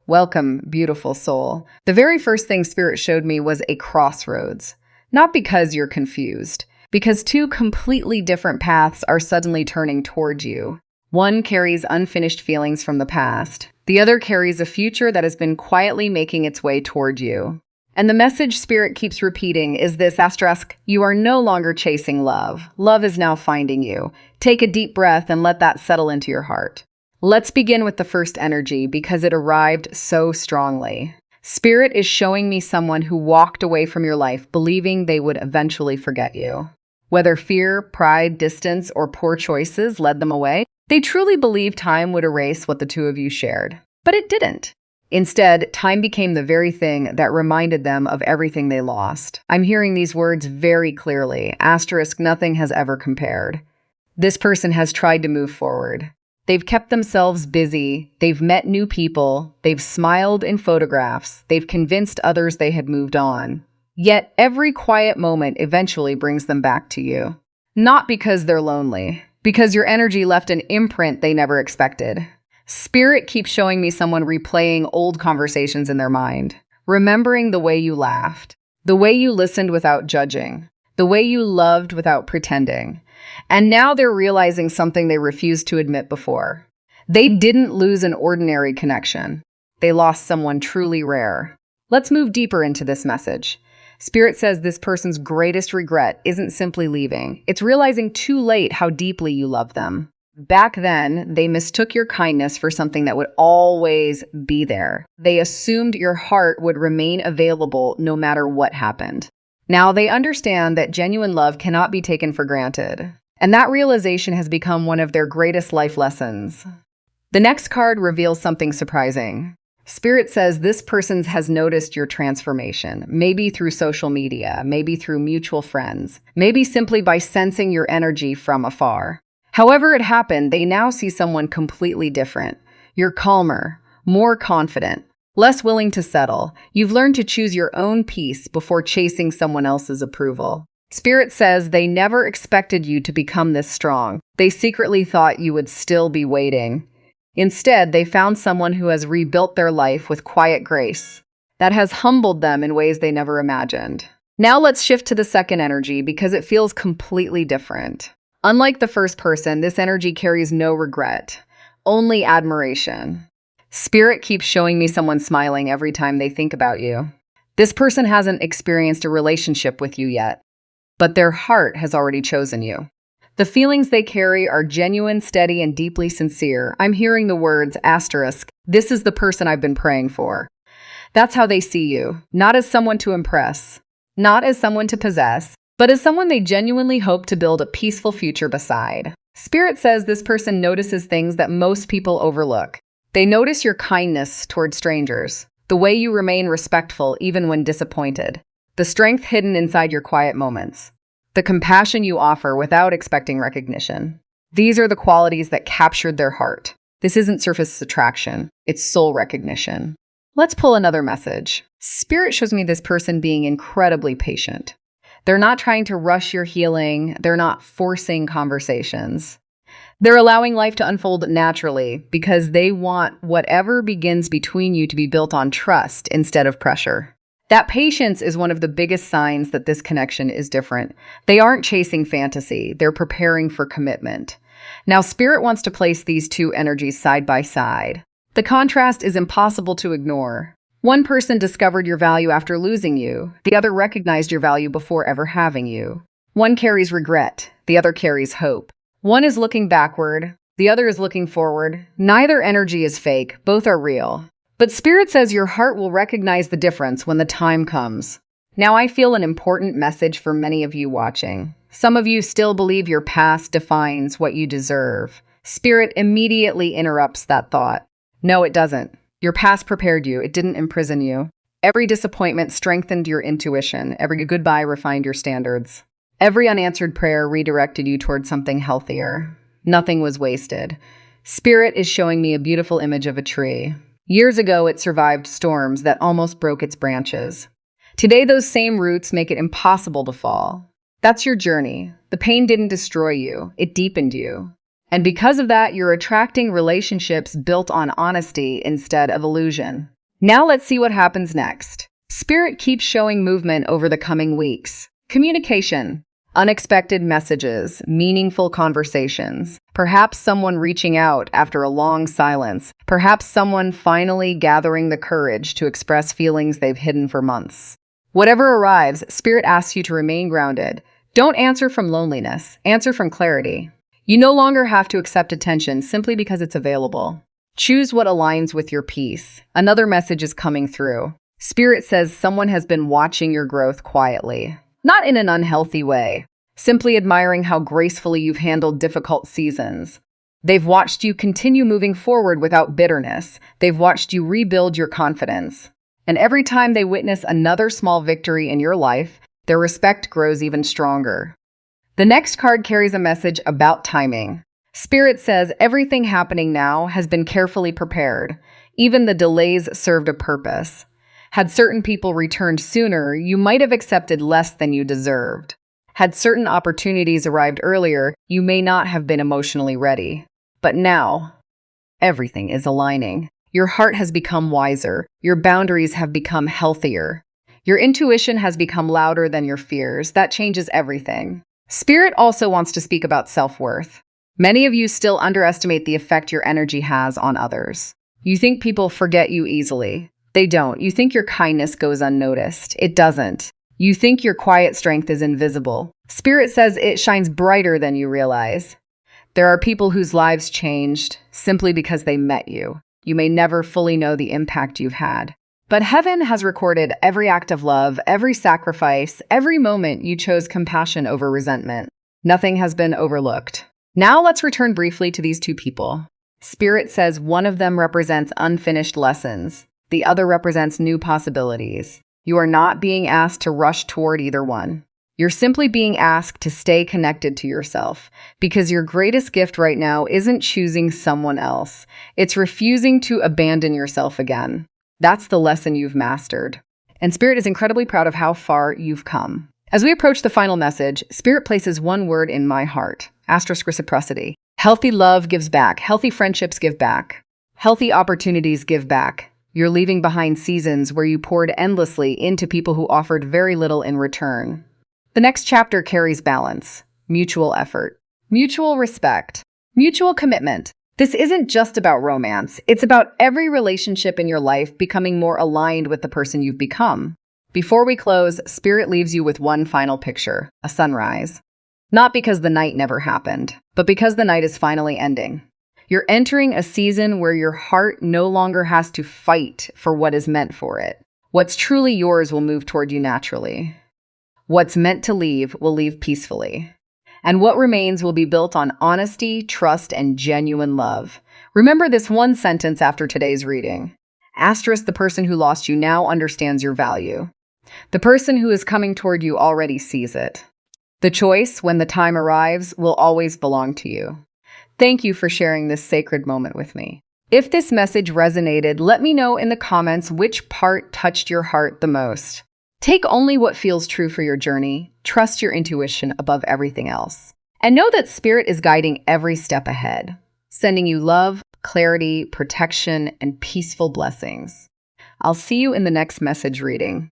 Welcome, beautiful soul. The very first thing Spirit showed me was a crossroads. Not because you're confused, because two completely different paths are suddenly turning toward you. One carries unfinished feelings from the past. The other carries a future that has been quietly making its way toward you. And the message Spirit keeps repeating is this asterisk: you are no longer chasing love. Love is now finding you. Take a deep breath and let that settle into your heart. Let's begin with the first energy because it arrived so strongly. Spirit is showing me someone who walked away from your life believing they would eventually forget you. Whether fear, pride, distance, or poor choices led them away, they truly believed time would erase what the two of you shared. But it didn't. Instead, time became the very thing that reminded them of everything they lost. I'm hearing these words very clearly. Asterisk, nothing has ever compared. This person has tried to move forward. They've kept themselves busy, they've met new people, they've smiled in photographs, they've convinced others they had moved on. Yet every quiet moment eventually brings them back to you. Not because they're lonely, because your energy left an imprint they never expected. Spirit keeps showing me someone replaying old conversations in their mind, remembering the way you laughed, the way you listened without judging, the way you loved without pretending. And now they're realizing something they refused to admit before. They didn't lose an ordinary connection. They lost someone truly rare. Let's move deeper into this message. Spirit says this person's greatest regret isn't simply leaving. It's realizing too late how deeply you love them. Back then, they mistook your kindness for something that would always be there. They assumed your heart would remain available no matter what happened. Now they understand that genuine love cannot be taken for granted. And that realization has become one of their greatest life lessons. The next card reveals something surprising. Spirit says this person has noticed your transformation, maybe through social media, maybe through mutual friends, maybe simply by sensing your energy from afar. However it happened, they now see someone completely different. You're calmer, more confident, less willing to settle. You've learned to choose your own peace before chasing someone else's approval. Spirit says they never expected you to become this strong. They secretly thought you would still be waiting. Instead, they found someone who has rebuilt their life with quiet grace, that has humbled them in ways they never imagined. Now let's shift to the second energy because it feels completely different. Unlike the first person, this energy carries no regret, only admiration. Spirit keeps showing me someone smiling every time they think about you. This person hasn't experienced a relationship with you yet, but their heart has already chosen you. The feelings they carry are genuine, steady, and deeply sincere. I'm hearing the words, asterisk, this is the person I've been praying for. That's how they see you, not as someone to impress, not as someone to possess, but as someone they genuinely hope to build a peaceful future beside. Spirit says this person notices things that most people overlook. They notice your kindness toward strangers, the way you remain respectful even when disappointed, the strength hidden inside your quiet moments, the compassion you offer without expecting recognition. These are the qualities that captured their heart. This isn't surface attraction, it's soul recognition. Let's pull another message. Spirit shows me this person being incredibly patient. They're not trying to rush your healing, they're not forcing conversations. They're allowing life to unfold naturally because they want whatever begins between you to be built on trust instead of pressure. That patience is one of the biggest signs that this connection is different. They aren't chasing fantasy, they're preparing for commitment. Now, Spirit wants to place these two energies side by side. The contrast is impossible to ignore. One person discovered your value after losing you. The other recognized your value before ever having you. One carries regret, the other carries hope. One is looking backward, the other is looking forward. Neither energy is fake, both are real. But Spirit says your heart will recognize the difference when the time comes. Now I feel an important message for many of you watching. Some of you still believe your past defines what you deserve. Spirit immediately interrupts that thought. No, it doesn't. Your past prepared you, it didn't imprison you. Every disappointment strengthened your intuition. Every goodbye refined your standards. Every unanswered prayer redirected you toward something healthier. Nothing was wasted. Spirit is showing me a beautiful image of a tree. Years ago, it survived storms that almost broke its branches. Today, those same roots make it impossible to fall. That's your journey. The pain didn't destroy you, it deepened you. And because of that, you're attracting relationships built on honesty instead of illusion. Now let's see what happens next. Spirit keeps showing movement over the coming weeks. Communication. Unexpected messages, meaningful conversations, perhaps someone reaching out after a long silence, perhaps someone finally gathering the courage to express feelings they've hidden for months. Whatever arrives, Spirit asks you to remain grounded. Don't answer from loneliness, answer from clarity. You no longer have to accept attention simply because it's available. Choose what aligns with your peace. Another message is coming through. Spirit says someone has been watching your growth quietly. Not in an unhealthy way, simply admiring how gracefully you've handled difficult seasons. They've watched you continue moving forward without bitterness. They've watched you rebuild your confidence. And every time they witness another small victory in your life, their respect grows even stronger. The next card carries a message about timing. Spirit says everything happening now has been carefully prepared. Even the delays served a purpose. Had certain people returned sooner, you might have accepted less than you deserved. Had certain opportunities arrived earlier, you may not have been emotionally ready. But now, everything is aligning. Your heart has become wiser. Your boundaries have become healthier. Your intuition has become louder than your fears. That changes everything. Spirit also wants to speak about self-worth. Many of you still underestimate the effect your energy has on others. You think people forget you easily. They don't. You think your kindness goes unnoticed. It doesn't. You think your quiet strength is invisible. Spirit says it shines brighter than you realize. There are people whose lives changed simply because they met you. You may never fully know the impact you've had. But heaven has recorded every act of love, every sacrifice, every moment you chose compassion over resentment. Nothing has been overlooked. Now let's return briefly to these two people. Spirit says one of them represents unfinished lessons. The other represents new possibilities. You are not being asked to rush toward either one. You're simply being asked to stay connected to yourself, because your greatest gift right now isn't choosing someone else. It's refusing to abandon yourself again. That's the lesson you've mastered. And Spirit is incredibly proud of how far you've come. As we approach the final message, Spirit places one word in my heart, asterisk reciprocity. Healthy love gives back. Healthy friendships give back. Healthy opportunities give back. You're leaving behind seasons where you poured endlessly into people who offered very little in return. The next chapter carries balance, mutual effort, mutual respect, mutual commitment. This isn't just about romance. It's about every relationship in your life becoming more aligned with the person you've become. Before we close, Spirit leaves you with one final picture, a sunrise. Not because the night never happened, but because the night is finally ending. You're entering a season where your heart no longer has to fight for what is meant for it. What's truly yours will move toward you naturally. What's meant to leave will leave peacefully. And what remains will be built on honesty, trust, and genuine love. Remember this one sentence after today's reading. Asterisk, the person who lost you now understands your value. The person who is coming toward you already sees it. The choice, when the time arrives, will always belong to you. Thank you for sharing this sacred moment with me. If this message resonated, let me know in the comments which part touched your heart the most. Take only what feels true for your journey. Trust your intuition above everything else. And know that Spirit is guiding every step ahead, sending you love, clarity, protection, and peaceful blessings. I'll see you in the next message reading.